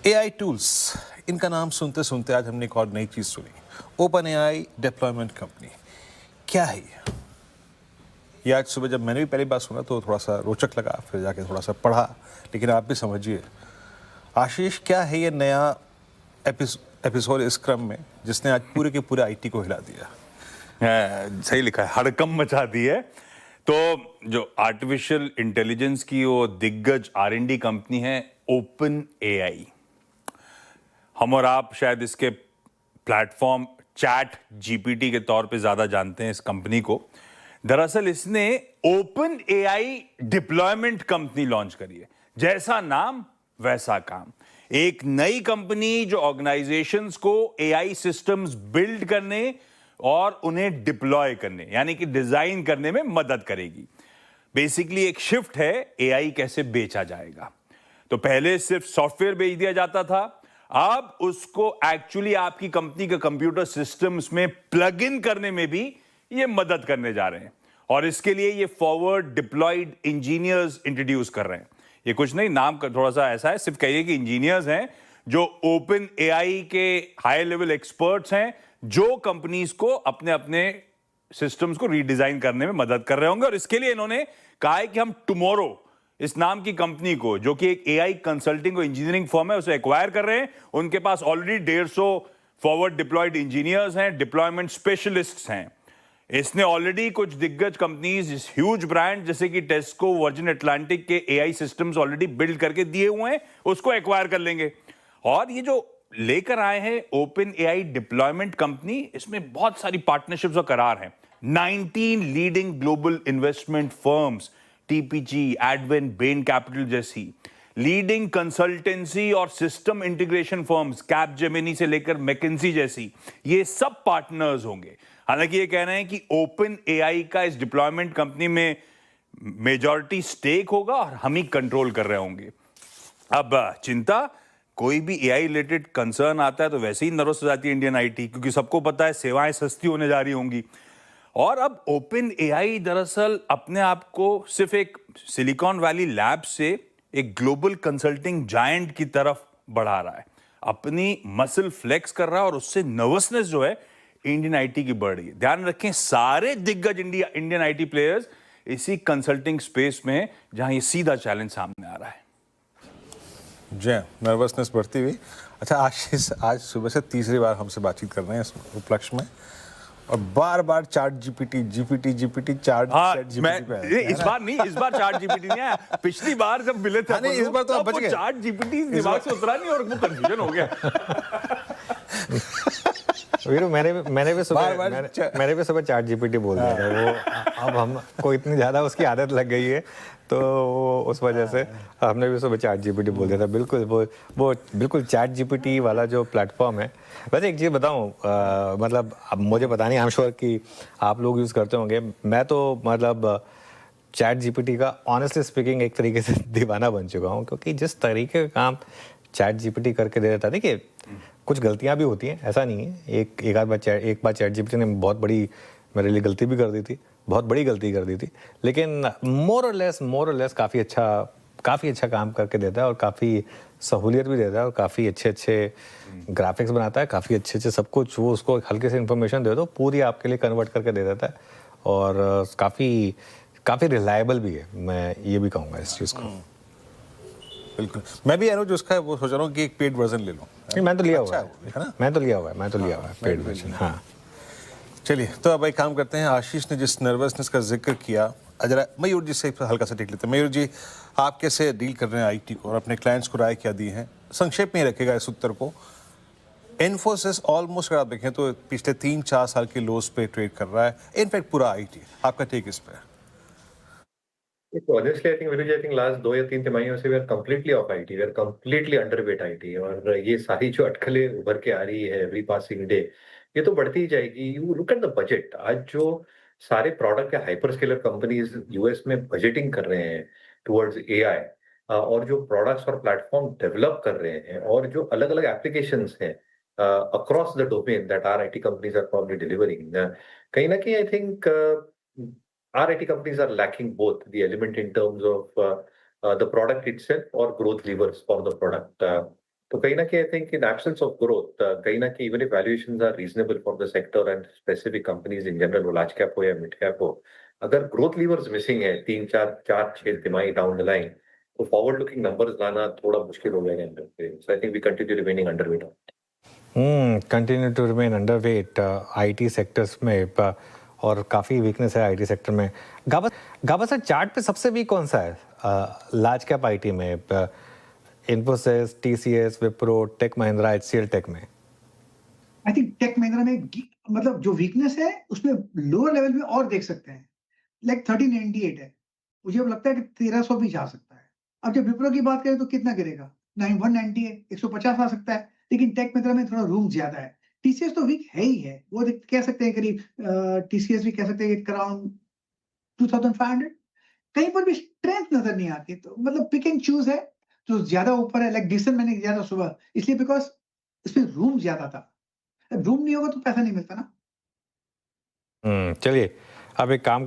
AI tools, इनका नाम सुनते सुनते आज हमने एक और नई चीज सुनी, ओपन एआई डिप्लॉयमेंट कंपनी। क्या है ये आज सुबह जब मैंने भी पहली बार सुना तो थोड़ा सा रोचक लगा, फिर जाके थोड़ा सा पढ़ा, लेकिन आप भी समझिए आशीष, क्या है ये नया एपिसोड इस क्रम में जिसने आज पूरे के पूरे आईटी को हिला दिया। सही लिखा है, हड़कंप मचा दी है। तो जो आर्टिफिशियल इंटेलिजेंस की वो दिग्गज आर&डी कंपनी है ओपन एआई, हम और आप शायद इसके प्लेटफॉर्म चैट जीपीटी के तौर पे ज्यादा जानते हैं इस कंपनी को। दरअसल इसने open AI deployment company launch करी है। जैसा नाम वैसा काम, एक नई कंपनी जो ऑर्गेनाइजेशंस को एआई सिस्टम्स बिल्ड करने और उन्हें डिप्लॉय करने यानी कि डिजाइन करने में मदद करेगी। बेसिकली एक शिफ्ट है, एआई कैसे बेचा जाएगा। तो पहले सिर्फ सॉफ्टवेयर बेच दिया जाता था, अब उसको एक्चुअली आपकी कंपनी के कंप्यूटर सिस्टम्स में प्लग इन करने में भी ये मदद करने जा रहे हैं। और इसके लिए ये फॉरवर्ड डिप्लॉयड इंजीनियर्स इंट्रोड्यूस कर रहे हैं। ये कुछ नहीं, नाम का थोड़ा सा ऐसा है, सिर्फ कहिए कि इंजीनियर्स हैं जो ओपन एआई के हाई लेवल एक्सपर्ट्स हैं, जो कंपनीज को अपने अपने सिस्टम्स को रीडिजाइन करने में मदद कर रहे होंगे। और इसके लिए इन्होंने कहा है कि हम टुमारो इस नाम की कंपनी को, जो कि एक एआई कंसल्टिंग और इंजीनियरिंग फर्म है, उसे एक्वायर कर रहे हैं। उनके पास ऑलरेडी 150 फॉरवर्ड डिप्लॉयड इंजीनियर्स हैं, डिप्लॉयमेंट स्पेशलिस्ट्स हैं। इसने ऑलरेडी कुछ दिग्गज कंपनीज, ह्यूज ब्रांड जैसे कि टेस्को, वर्जिन अटलांटिक के एआई सिस्टम्स ऑलरेडी बिल्ड करके दिए हुए हैं, उसको एक्वायर कर लेंगे। और ये जो लेकर आए हैं ओपन एआई डिप्लॉयमेंट कंपनी, इसमें बहुत सारी पार्टनरशिप्स और करार हैं। 19 leading global investment firms, TPG, Advent, Bain Capital जैसी लीडिंग कंसल्टेंसी और सिस्टम इंटीग्रेशन फर्म्स, कैपजेमिनी से लेकर मैकिन्सी जैसी, ये सब पार्टनर्स होंगे। हालांकि ये कह रहे हैं कि ओपन एआई का इस डिप्लॉयमेंट कंपनी में मेजॉरिटी स्टेक होगा और हम ही कंट्रोल कर रहे होंगे। अब चिंता, कोई भी एआई रिलेटेड कंसर्न आता है तो वैसे ही नर्वस हो जाती है इंडियन आईटी, क्योंकि सबको पता है सेवाएं सस्ती होने जा रही होंगी। और अब ओपन एआई दरअसल अपने आप को सिर्फ एक सिलिकॉन वैली लैब से एक ग्लोबल कंसल्टिंग जायंट की तरफ बढ़ा रहा है, अपनी मसल फ्लेक्स कर रहा है, और उससे नर्वसनेस जो है इंडियन आईटी की बढ़ रही है। ध्यान रखें, सारे दिग्गज इंडियन आईटी प्लेयर्स इसी कंसल्टिंग स्पेस में हैं, जहां ये सीधा चैलेंज सामने आ रहा है। जय, नर्वसनेस बढ़ती हुई। अच्छा आशीष, आज सुबह से तीसरी बार हमसे बातचीत कर रहे हैं इस उपलक्ष्य में, और बार बार चार्ट जीपीटी चार्ट जीपीटी पे इस बार चार्ट जीपीटी नहीं आया। पिछली बार जब मिले थे नहीं, इस बार तो आप बच गए। चार्ट जीपीटी दिमाग से उतरा नहीं और वो कंफ्यूजन हो गया। वीरू, मैंने भी सुबह चार्ट जीपीटी बोल दिया था। वो अब हमको इतनी ज्यादा उसकी आदत लग गई है, तो उस वजह से हमने भी सुबह चार्ट जीपीटी बोल दिया था। बिल्कुल वो बिल्कुल चार्ट जीपीटी वाला जो प्लेटफॉर्म है। वैसे एक चीज़ बताऊं, मतलब अब मुझे पता नहीं, आई एम श्योर कि आप लोग यूज़ करते होंगे। मैं तो मतलब चैट जीपीटी का ऑनेस्टली स्पीकिंग एक तरीके से दीवाना बन चुका हूँ, क्योंकि जिस तरीके का काम चैट जीपीटी करके दे देता है। देखिए, कुछ गलतियाँ भी होती हैं, ऐसा नहीं है। एक बार चैट जीपीटी ने बहुत बड़ी मेरे लिए गलती भी कर दी थी, बहुत बड़ी गलती कर दी थी, लेकिन मोर और लेस काफ़ी अच्छा काम करके देता है, और काफ़ी सहूलियत भी देता है, और काफ़ी अच्छे ग्राफिक्स बनाता है, काफ़ी अच्छे सब कुछ। वो उसको हल्के से इन्फॉर्मेशन दे दो, पूरी आपके लिए कन्वर्ट करके दे देता है, और काफ़ी रिलायबल भी है। मैं ये भी कहूँगा इस चीज़ को। बिल्कुल, मैं भी जो उसका वो सोच रहा हूँ कि एक पेड वर्जन ले लूँ। मैं तो लिया हुआ है, मैं तो लिया हुआ है पेड वर्जन। हाँ, चलिए, तो अब एक काम करते हैं। आशीष ने जिस नर्वसनेस का जिक्र किया, जरा मयूर जी से हल्का सा टेक लेते हैं। मयूर जी, आप कैसे डील कर रहे हैं आईटी को, और अपने क्लाइंट्स को राय क्या दी है? संक्षेप में ही रखेगा इस उत्तर को। इन्फोसिस ऑलमोस्ट अगर आप देखें तो पिछले 3-4 साल के लोस पे ट्रेड कर रहा है, इनफैक्ट पूरा आईटी। आपका टेक इस पे? Honestly, I think Viruji, I think last 2 या 3 तिमाहियों से we are completely off IT, we are completely underweight IT, और ये सारी जो अटकलें उभर के आ रही है every passing day, ये तो बढ़ती ही जाएगी। You look at the budget, आज जो सारे प्रोडक्ट या हाइपरस्केलर कंपनीज यूएस में बजटिंग कर रहे हैं टुवर्ड्स एआई, और जो प्रोडक्ट्स और प्लेटफॉर्म डेवलप कर रहे हैं, और जो अलग अलग एप्लीकेशंस हैं across the domain that are IT companies are probably delivering, कहीं ना कहीं I think our IT companies are lacking both the element in terms of the product itself or growth levers for the product. तो कहीं ना कहीं I think in absence of growth, कहीं ना कहीं even if valuations are reasonable for the sector and specific companies in general, वो large cap हो या मिड कैप हो, अगर ग्रोथ लीवर्स मिसिंग है 3 4 4 6 तिमाही डाउन द लाइन, तो फॉरवर्ड लुकिंग नंबर्स लाना थोड़ा मुश्किल हो जाएगा। So I think we continue remaining underweight. Continue to remain underweight IT sectors में और काफ़ी वीकनेस है आईटी सेक्टर में। गाबा सर, चार्ट पे सबसे वीक कौन सा है लार्ज कैप आईटी में? इन्फोसिस, टीसीएस, विप्रो, टेक महिंद्रा, एचसीएल टेक में? आई थिंक टेक महिंद्रा में मतलब जो वीकनेस है उसमें लोअर लेवल में और देख सकते हैं, लाइक 1398 है, मुझे अब लगता है कि 1300 भी जा सकता है। अब जब विप्रो की बात करें तो कितना गिरेगा? 190 है, 150 आ सकता है, लेकिन टेक महिंद्रा में थोड़ा रूम ज्यादा है। टीसीएस तो वीक है ही है, वो कह सकते हैं करीब, टीसीएस भी कह सकते हैं कि अराउंड 2500। कहीं पर भी स्ट्रेंथ नजर नहीं आती, तो मतलब पिक एंड चूज है। जो ज्यादा ऊपर है, लाइक डिसन मैंने ज्यादा सुबह, इसलिए बिकॉज इसमें रूम ज्यादा था। रूम नहीं होगा तो पैसा नहीं मिलता ना। चलिए, अब एक काम